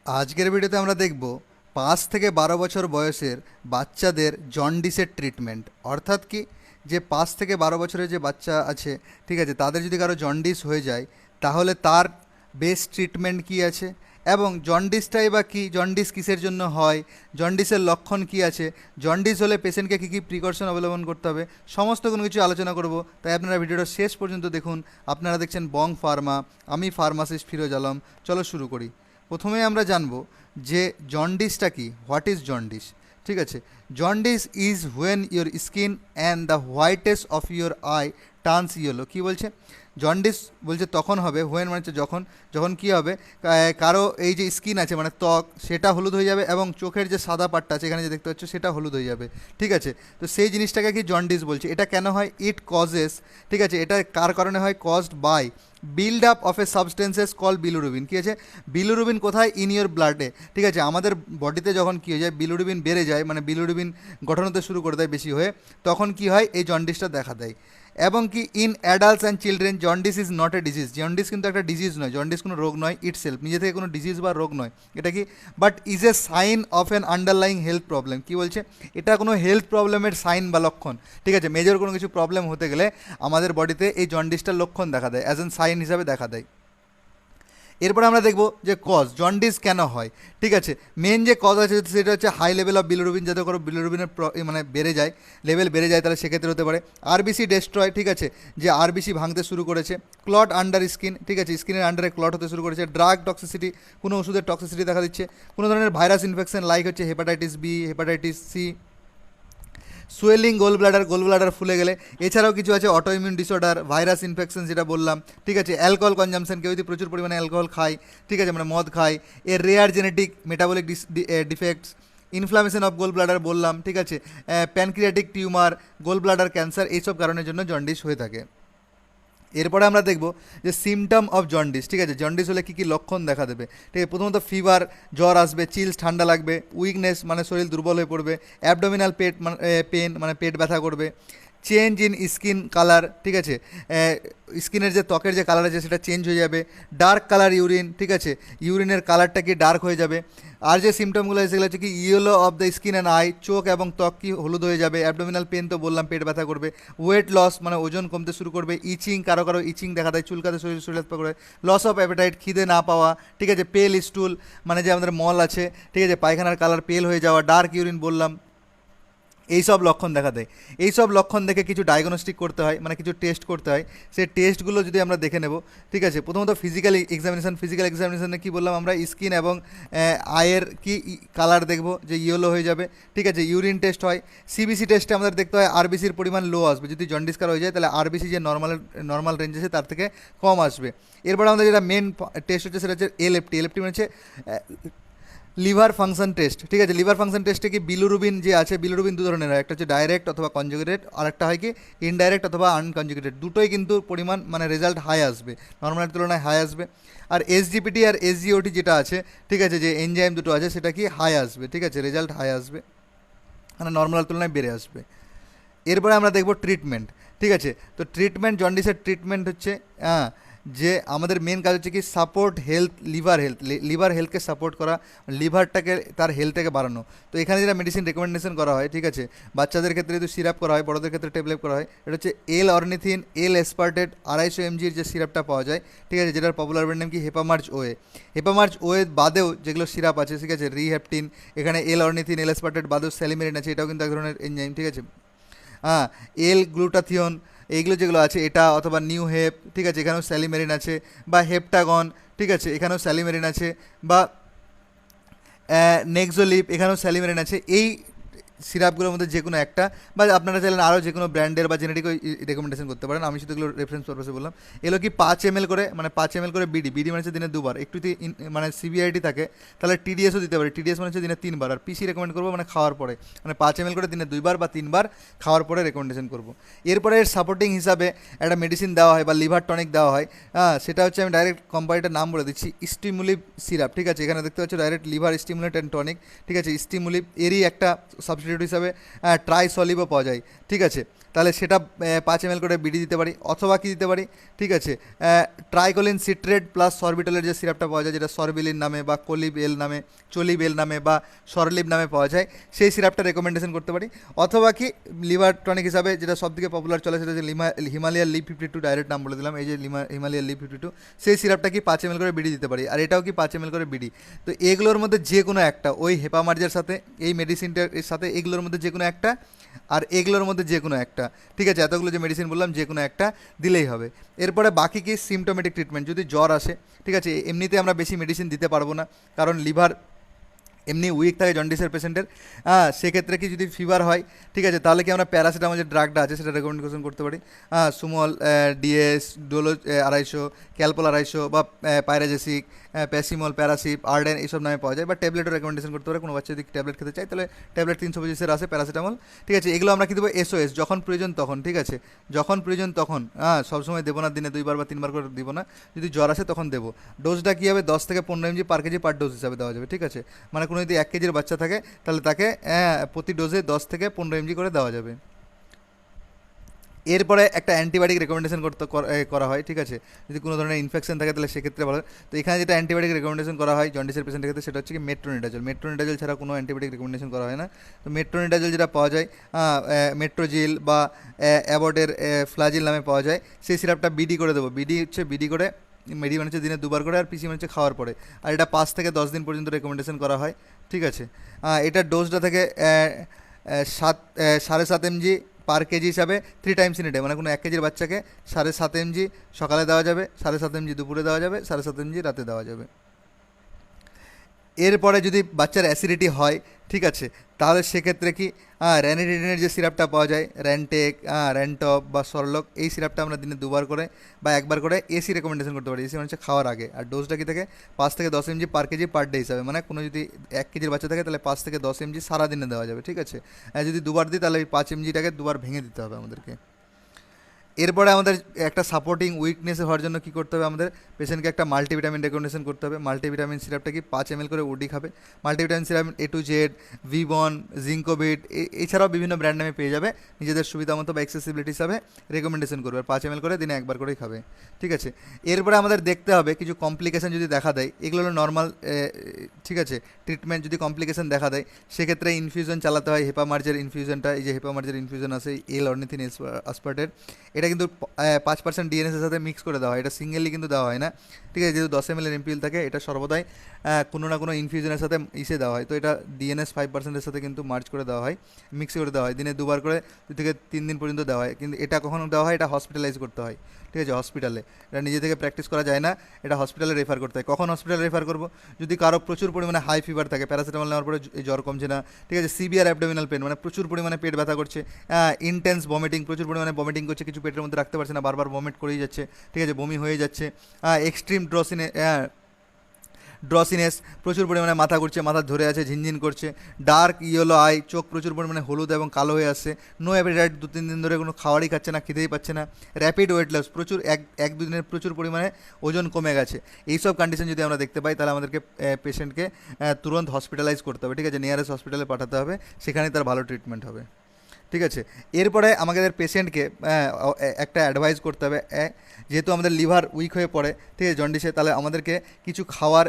আজকের ভিডিওতে আমরা দেখব 5 থেকে 12 বছর বয়সের বাচ্চাদের জন্ডিসের ট্রিটমেন্ট। অর্থাৎ কি, যে 5 থেকে 12 বছরের যে বাচ্চা আছে, ঠিক আছে, তাদের যদি কারো জন্ডিস হয়ে যায় তাহলে তার বেস্ট ট্রিটমেন্ট কি আছে, এবং জন্ডিসটাই বা কী, জন্ডিস কিসের জন্য হয়, জন্ডিসের লক্ষণ কি আছে, জন্ডিস হলে পেশেন্টকে কী কী প্রিকশন অবলম্বন করতে হবে, সমস্ত কোনো কিছু আলোচনা করব। তাই আপনারা ভিডিওটা শেষ পর্যন্ত দেখুন। আপনারা দেখছেন বং ফার্মা, আমি ফার্মাসিস্ট ফিরোজ আলম। চলো শুরু করি। প্রথমে আমরা জানব যে জন্ডিসটা কি, হোয়াট ইজ জন্ডিস। ঠিক আছে, jaundice is when your skin and the whitest of your eye turns yellow. কী বলছে? জন্ডিস বলছে তখন হবে, হোয়েন মানে হচ্ছে যখন, যখন কী হবে, কারো এই যে স্কিন আছে মানে ত্বক, সেটা হলুদ হয়ে যাবে এবং চোখের যে সাদা পাটটা আছে এখানে যে দেখতে পাচ্ছ সেটা হলুদ হয়ে যাবে। ঠিক আছে, তো সেই জিনিসটাকে কি জন্ডিস বলছে। এটা কেন হয়? ইট কজেস, ঠিক আছে, এটা কার কারণে হয়? Caused by build up of a substances called bilirubin. কী আছে? বিলুরুবিন কোথায়? ইন ইয়োর ব্লাডে। ঠিক আছে, আমাদের বডিতে যখন কী হয়ে যায়, বিলুরুবিন বেড়ে যায়, মানে বিলুরুবিন গঠন হতে শুরু করে দেয় বেশি হয়ে, তখন কি হয়? এই জন্ডিসটা দেখা দেয়। এবং কি in adults and children jaundice is not a disease. Jaundice কিন্তু একটা ডিজিজ নয়, জন্ডিস কোনো রোগ নয়, ইটসেলফ নিজে থেকে কোনো ডিজিজ বা রোগ নয়। এটা কি? But is a sign of an underlying health problem. কী বলছে? এটা কোনো হেলথ প্রবলেমের সাইন বা লক্ষণ। ঠিক আছে, মেজর কোনো কিছু প্রবলেম হতে গেলে আমাদের বডিতে এই জন্ডিসটার লক্ষণ দেখা দেয়, অ্যাজ এন সাইন হিসাবে দেখা দেয়। এরপরে আমরা দেখব যে কজ, জন্ডিস কেন হয়। ঠিক আছে, মেন যে কজ আছে সেটা হচ্ছে হাই লেভেল অফ বিলিরুবিন। যাতে করে বিলিরুবিনের মানে বেড়ে যায়, লেভেল বেড়ে যায়, তাহলে সেক্ষেত্রে হতে পারে আরবিসি ডেস্ট্রয়। ঠিক আছে, যে আরবিসি ভাঙতে শুরু করেছে, ক্লট আন্ডার স্কিন, ঠিক আছে, স্কিনের আন্ডারে ক্লট হতে শুরু করেছে, ড্রাগ টক্সিসিটি, কোনো ওষুধের টক্সিসিটি দেখা দিচ্ছে, কোনো ধরনের ভাইরাস ইনফেকশন লাইক হচ্ছে hepatitis B, hepatitis C, swelling gall bladder ফুলে গেলে। এছাড়াও কিছু আছে auto immune disorder, virus infection যেটা বললাম। ঠিক আছে, অ্যালকোহল কনজামশন, কেউ যদি প্রচুর পরিমাণে অ্যালকোহল খায়, ঠিক আছে, মানে মদ খায়, এর rare genetic metabolic defects, inflammation of goal bladder বললাম। ঠিক আছে, প্যানক্রিয়াটিক টিউমার, গোল ব্লাডার ক্যান্সার, এইসব কারণের জন্য জন্ডিস হয়ে থাকে। এরপরে আমরা দেখব যে সিমটম অফ জন্ডিস। ঠিক আছে, জন্ডিস হলে কী কী লক্ষণ দেখা দেবে। ঠিক আছে, প্রথমত ফিভার, জ্বর আসবে, চিলস ঠান্ডা লাগবে, উইকনেস মানে শরীর দুর্বল হয়ে পড়বে, অ্যাবডোমিনাল পেন মানে পেট ব্যথা করবে, চেঞ্জ ইন স্কিন কালার। ঠিক আছে, স্কিনের যে ত্বকের যে কালার আছে সেটা চেঞ্জ হয়ে যাবে, ডার্ক কালার ইউরিন। ঠিক আছে, ইউরিনের কালারটা কি ডার্ক হয়ে যাবে। আর যে সিমটমগুলো আছে সেগুলো হচ্ছে কি yellow of the skin and I, চোখ এবং ত্বক কি হলুদ হয়ে যাবে, অ্যাবডোমিনাল পেন তো বললাম, পেট ব্যথা করবে, ওয়েট লস মানে ওজন কমতে শুরু করবে, ইচিং, কারো কারো ইচিং দেখা দেয়, চুলকাতে শরীর হাত পা করে, লস অফ অ্যাপেটাইট, খিদে না পাওয়া। ঠিক আছে, পেল স্টুল মানে যে আমাদের মল আছে, ঠিক আছে, পায়খানার কালার পেল হয়ে যাওয়া, ডার্ক ইউরিন বললাম, এইসব লক্ষণ দেখা দেয়। এইসব লক্ষণ দেখে কিছু ডায়াগনস্টিক করতে হয়, মানে কিছু টেস্ট করতে হয়। সেই টেস্টগুলো যদি আমরা দেখে নেব। ঠিক আছে, প্রথমত ফিজিক্যাল এক্সামিনেশানে কী বললাম আমরা? স্কিন এবং আয়ের কি কালার দেখব, যে ইয়েলো হয়ে যাবে। ঠিক আছে, ইউরিন টেস্ট হয়, সিবিসি টেস্টে আমাদের দেখতে হয় আরবিসির পরিমাণ লো আসবে। যদি জন্ডিস কার হয়ে যায় তাহলে আরবিসি যে নর্মাল রেঞ্জ আছে তার থেকে কম আসবে। এরপর আমাদের যেটা মেন টেস্ট হচ্ছে সেটা হচ্ছে এলএফটি মানে হচ্ছে লিভার ফাংশন টেস্ট। ঠিক আছে, লিভার ফাংশন টেস্টে কি বিলুরুবিন যে আছে, বিলুরুবিন দু ধরনের হয়, একটা হচ্ছে ডাইরেক্ট অথবা কনজুগেটেড, আর একটা হয় কি ইনডাইরেক্ট অথবা আনকনজুগেটেড। দুটোই কিন্তু পরিমাণ মানে রেজাল্ট হাই আসবে, নর্মালের তুলনায় হাই আসবে। আর এসজিপিটি আর এসজিওটি যেটা আছে, ঠিক আছে, যে এনজাইম দুটো আছে সেটা কি হাই আসবে। ঠিক আছে, রেজাল্ট হাই আসবে, মানে নর্মালের তুলনায় বেড়ে আসবে। এরপরে আমরা দেখব ট্রিটমেন্ট। ঠিক আছে, তো ট্রিটমেন্ট, জন্ডিসের ট্রিটমেন্ট হচ্ছে যে আমাদের মেন কাজ হচ্ছে কি সাপোর্ট হেলথ, লিভার হেলথকে সাপোর্ট করা, লিভারটাকে তার হেলথটাকে বাড়ানো। তো এখানে যেটা মেডিসিন রেকমেন্ডেশন করা হয়, ঠিক আছে, বাচ্চাদের ক্ষেত্রে যদি সিরাপ করা হয়, বড়দের ক্ষেত্রে ট্যাবলেট করা হয়, এটা হচ্ছে এল অর্নিথিন, এল এসপার্টেট 250 mg যে সিরাপটা পাওয়া যায়। ঠিক আছে, যেটার পপুলার ব্র্যান্ড নেম কি হেপামার্চ ওয়ে বাদেও যেগুলো সিরাপ আছে, ঠিক আছে, রিহ্যাপটিন, এখানে এল অর্নিথিন, এল এসপার্টেট বাদেও স্যালিমেরিন আছে, এটাও কিন্তু এক ধরনের এনজাইম। ঠিক আছে, এল গ্লুটাথিয়ন, এইগুলো যেগুলো আছে এটা, অথবা নিউ হেপ, ঠিক আছে, এখানেও স্যালিমেরিন আছে, বা হেপটাগন, ঠিক আছে, এখানেও স্যালিমেরিন আছে, বা নেক্সোলিপ, এখানেও স্যালিমেরিন আছে। এই সিরাপগুলোর মধ্যে যে কোনো একটা, বা আপনারা চাইলেন আরও যে কোনো ব্র্যান্ডের বা জেনেটিক রেকমেন্ডেশন করতে পারেন। আমি শুধু এগুলো রেফারেন্স পারপাসে বললাম। এগুলো কি 5 ml করে, মানে 5 ml করে বিডি মানে হচ্ছে দিনে 2বার। একটু মানে সিভিআইটি থাকে তাহলে টিডিএসও দিতে পারে, টিডিএস মানে হচ্ছে দিনে 3বার। আর পিসি রেকমেন্ড করবো মানে খাওয়ার পরে, মানে 5 ml করে দিনে 2বার বা 3বার খাওয়ার পরে রেকমেন্ডেশন করবো। এরপরে এর সাপোর্টিং হিসাবে একটা মেডিসিন দেওয়া হয় বা লিভার টনিক দেওয়া হয়। সেটা হচ্ছে, আমি ডাইরেক্ট কোম্পানিটার নাম বলে দিচ্ছি, স্টিমুলিভ সিরাপ। ঠিক আছে, এখানে দেখতে পাচ্ছ direct liver stimulate and tonic. ঠিক আছে, স্টিমুলিভ এরই একটা সাবস্টিটিউট হিসাবে ট্রাইসলিভও পাওয়া যায়। ঠিক আছে, তাহলে সেটা 5 ml করে বিডি দিতে পারি, অথবা কি দিতে পারি, ঠিক আছে, ট্রাইকোলিন সিট্রেট প্লাস সরবিটলের যে সিরাপটা পাওয়া যায়, যেটা সরবিলিন নামে বা কোলিব এল নামে, চলিব এল নামে বা সরলিব নামে পাওয়া যায়, সেই সিরাপটা রেকমেন্ডেশন করতে পারি। অথবা কি লিভার টনিক হিসাবে যেটা সবথেকে পপুলার চলে, সেটা হচ্ছে হিমালয়ার লিভ 52, ডাইরেক্ট নাম বলে দিলাম, এই যে হিমালয়ার লিভ 52, সেই সিরাপটা কি 5 ml করে বিডি দিতে পারি, আর এটাও কি 5 ml করে বিডি। তো এগুলোর মধ্যে যে কোনো একটা, ওই হেপামার্জের সাথে এই মেডিসিনটার সাথে এগুলোর মধ্যে যে কোনো একটা, আর এগুলোর মধ্যে যে কোনো একটা, ঠিক আছে, এতগুলো যে মেডিসিন বললাম যে কোনো একটা দিলেই হবে। এরপরে বাকি কি সিমটোমেটিক ট্রিটমেন্ট, যদি জ্বর আসে, ঠিক আছে, এমনিতে আমরা বেশি মেডিসিন দিতে পারবো না, কারণ লিভার এমনি উইক থাকে জন্ডিসের পেশেন্টের। সেক্ষেত্রে কি যদি ফিভার হয়, ঠিক আছে, তাহলে কি আমরা প্যারাসিটামল যে ড্রাগটা আছে সেটা রেকমেন্ডেশন করতে পারি। সুমল, ডিএস, ডোলো 250, ক্যালপোল 250, বা পাইরাজেসিক, প্যাসিমল, প্যারাসিপ, আর্ডেন, এইসব নামে পাওয়া যায়, বা ট্যাবলেটও রেকমেন্ডেশন করতে পারে। কোনো বাচ্চা যদি ট্যাবলেট খেতে চায় তাহলে ট্যাবলেট 325 আছে প্যারাসিটামল, ঠিক আছে। এগুলো আমরা কি দেবো এসওএস, যখন প্রয়োজন তখন, ঠিক আছে, যখন প্রয়োজন তখন, সবসময় দেবো না, দিনে 2বার বা 3বার করে দিব না, যদি জ্বর আসে তখন দেবো। ডোজটা কী হবে, 10 থেকে 15 mg পার কেজি পার ডোজ হিসাবে দেওয়া যাবে, ঠিক আছে। মানে কোনো যদি 1 কেজির বাচ্চা থাকে তাহলে তাকে প্রতি ডোজে 10 থেকে 15 mg করে দেওয়া যাবে। এরপরে একটা অ্যান্টিবায়োটিক রেকমেন্ডেশন করা হয়, ঠিক আছে, যদি কোনো ধরনের ইনফেকশন থাকে তাহলে সেক্ষেত্রে ভালো। তো এখানে যেটা অ্যান্টিবায়োটিক রেকমেন্ডেশন করা হয় জন্ডিসের পেশেন্টের ক্ষেত্রে, সেটা হচ্ছে কি মেট্রোনিডাজল। মেট্রোনিডাজল ছাড়া কোনো অ্যান্টিবায়োটিক রেকমেন্ডেশন করা হয় না। তো মেট্রোনিডাজল যেটা পাওয়া যায়, মেট্রোজিল বা অ্যাবটের ফ্লাজিল নামে পাওয়া যায়, সেই সিরাপটা বিডি করে দেবো। বিডি হচ্ছে বিডি করে, মেডি মানে হচ্ছে দিনে 2বার করে, আর পিসি মানে হচ্ছে খাওয়ার পরে, আর এটা 5 থেকে 10 দিন পর্যন্ত রেকমেন্ডেশন করা হয়, ঠিক আছে। এটার ডোজটা থেকে 7.5 mg পার কেজি হিসাবে 3 টাইমস ইন এ ডে, মানে কোনো 1 কেজির বাচ্চাকে 7.5 mg সকালে দেওয়া যাবে, 7.5 mg দুপুরে দেওয়া যাবে, 7.5 mg রাতে দেওয়া যাবে। এরপরে যদি বাচ্চার অ্যাসিডিটি হয়, ঠিক আছে, তাহলে সেক্ষেত্রে কি র্যানিটিনের যে সিরাপটা পাওয়া যায়, র্যানটেক, র্যানটপ বা সরলক, এই সিরাপটা আমরা দিনে 2বার করে বা 1বার করে এসি রেকমেন্ডেশন করতে পারি। এসি মানে হচ্ছে খাওয়ার আগে, আর ডোজটা কি থাকে 5 থেকে 10 mg পার কেজি পার ডে হিসাবে, মানে কোনো যদি 1 কেজির বাচ্চা থাকে তাহলে 5 থেকে 10 mg সারাদিনে দেওয়া যাবে, ঠিক আছে। যদি 2বার দিই তাহলে ওই 5 mgটাকে 2বার ভেঙে দিতে হবে আমাদেরকে। এরপরে আমাদের একটা সাপোর্টিং উইকনেস হওয়ার জন্য কী করতে হবে, আমাদের পেশেন্টকে একটা মাল্টিভিটামিন রেকমেন্ডেশন করতে হবে। মাল্টিভিটামিন সিরাপটা কি 5 ml করে ওডি খাবে। Multivitamin syrup A to Z, ভিবন, জিঙ্কোবিট, এছাড়াও বিভিন্ন ব্র্যান্ড নামে পেয়ে যাবে, নিজেদের সুবিধা মতো বা অ্যাক্সেসিবিলিটি হিসাবে রেকমেন্ডেশন করবে, আর 5 ml করে দিনে 1বার করেই খাবে, ঠিক আছে। এরপরে আমাদের দেখতে হবে কিছু কমপ্লিকেশান যদি দেখা দেয়, এগুলো হলো নর্মাল, ঠিক আছে, ট্রিটমেন্ট। যদি কমপ্লিকেশান দেখা দেয় সেক্ষেত্রে ইনফিউশন চালাতে হয়। হেপামার্জের ইনফিউশনটা, এই যে হেপামার্জের ইনফিউশন আছে এল অর্নিথিন আসপার্টের, এটা কিন্তু 5% ডিএনএসের সাথে মিক্স করে দেওয়া হয়, এটা সিঙ্গেলি কিন্তু দেওয়া হয় না, ঠিক আছে। যেহেতু 10 ml এমপিএল থাকে, এটা সর্বদাই কোনো না কোনো ইনফিউশনের সাথে ইসে দেওয়া হয়, তো এটা ডিএনএস 5%-এর সাথে কিন্তু মার্চ করে দেওয়া হয়, মিক্স করে দেওয়া হয়, দিনে 2বার করে 2 থেকে 3 দিন পর্যন্ত দেওয়া হয়। কিন্তু এটা কখনো দেওয়া হয়, এটা হসপিটালাইজ করতে হয়, ঠিক আছে, হসপিটালে। এটা নিজে থেকে প্র্যাকটিস করা যায় না, এটা হসপিটালে রেফার করতে হয়। কখন হসপিটালে রেফার করবো, যদি কারো প্রচুর পরিমাণে হাই ফিভার থাকে, প্যারাসিটামল নেওয়ার পরে জ্বর কমছে না, ঠিক আছে, সিভিয়ার অ্যাবডোমিনাল পেন, মানে প্রচুর পরিমাণে পেট ব্যথা করছে, ইন্টেন্স ভমিটিং, প্রচুর পরিমাণে ভমিটিং করছে, কিছু পেটের মধ্যে রাখতে পারছে না, বারবার ভমিট করেই যাচ্ছে, ঠিক আছে, বমি হয়ে যাচ্ছে, এক্সট্রিম ড্রসিনেস, প্রচুর পরিমাণে মাথা ঘুরছে, মাথা ধরে আছে, ঝিনঝিন করছে, ডার্ক ইয়েলো আই, চোখ প্রচুর পরিমাণে হলুদ এবং কালো হয়ে আসছে, নো অ্যাপিটাইট, 2-3 দিন ধরে কোনো খাওয়ারই খাচ্ছে না, খেতেই পাচ্ছে না, র্যাপিড ওয়েট লস, প্রচুর 1-2 দিনের প্রচুর পরিমাণে ওজন কমে গেছে, এইসব কন্ডিশন যদি আমরা দেখতে পাই তাহলে আমাদেরকে পেশেন্টকে তুরন্ত হসপিটালাইজ করতে হবে, ঠিক আছে, নিয়ারেস্ট হসপিটালে পাঠাতে হবে, সেখানেই তার ভালো ট্রিটমেন্ট হবে, ঠিক আছে। এরপরে আমাদের পেশেন্টকে একটা অ্যাডভাইস করতে হবে, যেহেতু আমাদের লিভার উইক হয়ে পড়ে, ঠিক আছে, জন্ডিসে, তাহলে আমাদেরকে কিছু খাওয়ার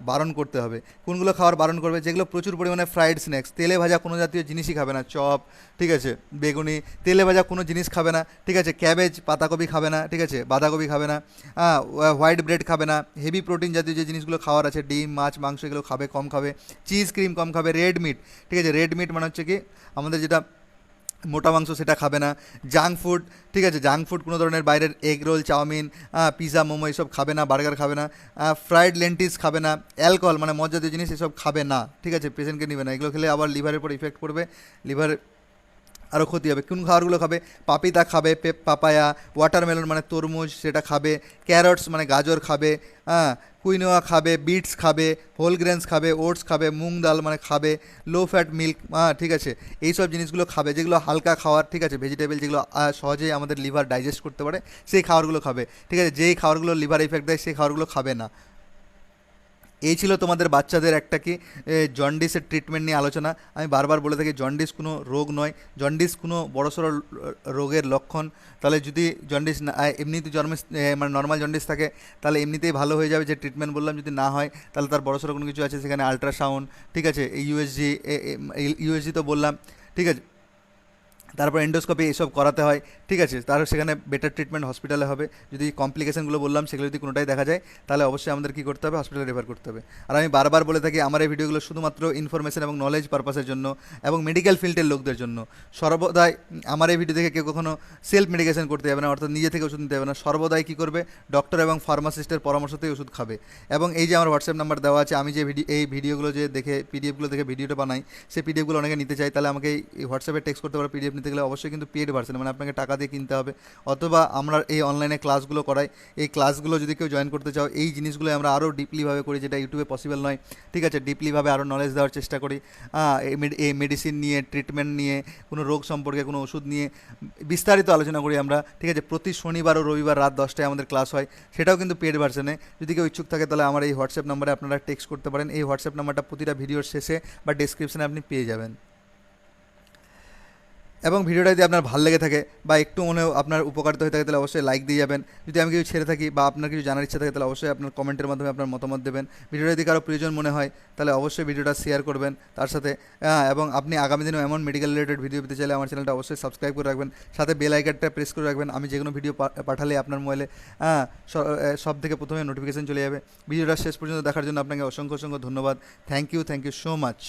বারণ করতে হবে। কোনগুলো খাওয়ার বারণ করবে, যেগুলো প্রচুর পরিমাণে ফ্রাইড স্ন্যাক্স, তেলে ভাজা কোনো জাতীয় জিনিসই খাবে না, চপ, ঠিক আছে, বেগুনি, তেলে ভাজা কোনো জিনিস খাবে না, ঠিক আছে, ক্যাবেজ, পাতাকপি খাবে না, ঠিক আছে, বাঁধাকপি খাবে না, হোয়াইট ব্রেড খাবে না, হেভি প্রোটিন জাতীয় যে জিনিসগুলো খাওয়ার আছে, ডিম, মাছ, মাংস, এগুলো খাবে, কম খাবে, চিজ, ক্রিম কম খাবে, রেড মিট, ঠিক আছে, রেড মিট মানে হচ্ছে কি আমাদের যেটা মোটা মাংস, সেটা খাবে না, জাঙ্ক ফুড, ঠিক আছে, জাঙ্ক ফুড কোনো ধরনের বাইরের egg roll, chowmein, pizza, momo এসব খাবে না, বার্গার খাবে না, ফ্রাইড লেন্টিস খাবে না, অ্যালকোহল মানে মদ জাতীয় জিনিস এসব খাবে না, ঠিক আছে, পেশেন্টকে নেবে না, এগুলো খেলে আবার লিভারের উপর ইফেক্ট পড়বে, লিভার আরও ক্ষতি হবে। কোন খাবারগুলো খাবে, পাপিতা খাবে, পাপায়া, ওয়াটারমেলন মানে তরমুজ সেটা খাবে, ক্যারটস মানে গাজর খাবে, কুইনোয়া খাবে, বিটস খাবে, হোল গ্রেনস খাবে, ওটস খাবে, মুগ ডাল মানে খাবে, লো ফ্যাট মিল্ক, ঠিক আছে, এইসব জিনিসগুলো খাবে, যেগুলো হালকা খাওয়ার, ঠিক আছে, ভেজিটেবল, যেগুলো সহজেই আমাদের লিভার ডাইজেস্ট করতে পারে, সেই খাবারগুলো খাবে, ঠিক আছে, যেই খাবারগুলো লিভার ইফেক্ট দেয় সেই খাবারগুলো খাবে না। এই ছিল তোমাদের বাচ্চাদের একটা কি জন্ডিসের ট্রিটমেন্ট নিয়ে আলোচনা। আমি বারবার বলে থাকি জন্ডিস কোনো রোগ নয়, জন্ডিস কোনো বড়সড় রোগের লক্ষণ। তাহলে যদি জন্ডিস না এমনিতে জন্মে মানে নর্মাল জন্ডিস থাকে তাহলে এমনিতেই ভালো হয়ে যাবে, যে ট্রিটমেন্ট বললাম। যদি না হয় তাহলে তার বড়সড় কোনো কিছু আছে, সেখানে আলট্রাসাউন্ড, ঠিক আছে, ইউএসজি, ইউএসজি তো বললাম, ঠিক আছে, তারপর এন্ডোস্কোপি এসব করাতে হয়, ঠিক আছে, তার সেখানে বেটার ট্রিটমেন্ট হসপিটালে হবে। যদি কমপ্লিকেশনগুলো বললাম সেগুলো যদি কোনোটাই দেখা যায় তাহলে অবশ্যই আমাদের কী করতে হবে, হসপিটালে রেফার করতে হবে। আর আমি বারবার বলে থাকি আমার এই ভিডিওগুলো শুধুমাত্র ইনফরমেশন এবং নলেজ পারপাসের জন্য এবং মেডিকেল ফিল্ডের লোকদের জন্য। সর্বদাই আমার এই ভিডিও থেকে কেউ কখনো সেলফ মেডিকেশন করতে যাবে না, অর্থাৎ নিজে থেকে ওষুধ নিতে হবে না। সর্বদাই কী করবে, ডক্টর এবং ফার্মাসিস্টের পরামর্শতেই ওষুধ খাবে। এবং এই যে আমার হোয়াটসঅ্যাপ নাম্বার দেওয়া আছে, আমি যে এই ভিডিওগুলো যে দেখে পিডিএফগুলো দেখে ভিডিওটা বানাই, সেই পিডিএফগুলো অনেকে নিতে চাই, তাহলে আমাকে এই হোয়াটসঅ্যাপে টেক্সট করতে পারো। পিডিএফ নিতে গেলে অবশ্যই কিন্তু পেড ভার্সন, মানে আপনাকে টাকা দিয়ে কিনতে হবে। অথবা আমরা এই অনলাইনে ক্লাসগুলো করাই, এই ক্লাসগুলো যদি কেউ জয়েন করতে চাও, এই জিনিসগুলো আমরা আরও ডিপলিভাবে করি, যেটা ইউটিউবে পসিবল নয়, ঠিক আছে। ডিপলিভাবে আরও নলেজ দেওয়ার চেষ্টা করি, এই মেডিসিন নিয়ে, ট্রিটমেন্ট নিয়ে, কোনো রোগ সম্পর্কে, কোনো ওষুধ নিয়ে বিস্তারিত আলোচনা করি আমরা, ঠিক আছে। প্রতি শনিবার ও রবিবার রাত 10টায় আমাদের ক্লাস হয়, সেটাও কিন্তু পেড ভার্সনে। যদি কেউ ইচ্ছুক থাকে তাহলে আমার এই হোয়াটসঅ্যাপ নাম্বারে আপনারা টেক্সট করতে পারেন। এই হোয়াটসঅ্যাপ নাম্বারটা প্রতিটা ভিডিওর শেষে বা ডেসক্রিপশনে আপনি পেয়ে যাবেন। এবং ভিডিওটা যদি আপনার ভালো লেগে থাকে বা একটু মনেও আপনার উপকারিতা হয়ে থাকে তাহলে অবশ্যই লাইক দিয়ে যাবেন। যদি আমি কিছু ছেড়ে থাকি বা আপনার কিছু জানার ইচ্ছা থাকে তাহলে অবশ্যই আপনার কমেন্টের মাধ্যমে আপনার মতামত দেবেন। ভিডিওটা যদি কারো প্রয়োজন মনে হয় তাহলে অবশ্যই ভিডিওটা শেয়ার করবেন তার সাথে। এবং আপনি আগামী দিনেও এমন মেডিকেল রিলেটেড ভিডিও পেতে চাইলে আমার চ্যানেলটা অবশ্যই সাবস্ক্রাইব করে রাখবেন, সাথে বেল আইকনটা প্রেস করে রাখবেন। আমি যে কোনো ভিডিও পাঠালে আপনার মোবাইলে সব থেকে প্রথমে নোটিফিকেশন চলে যাবে। ভিডিওটা শেষ পর্যন্ত দেখার জন্য আপনাকে অসংখ্য অসংখ্য ধন্যবাদ। Thank you so much.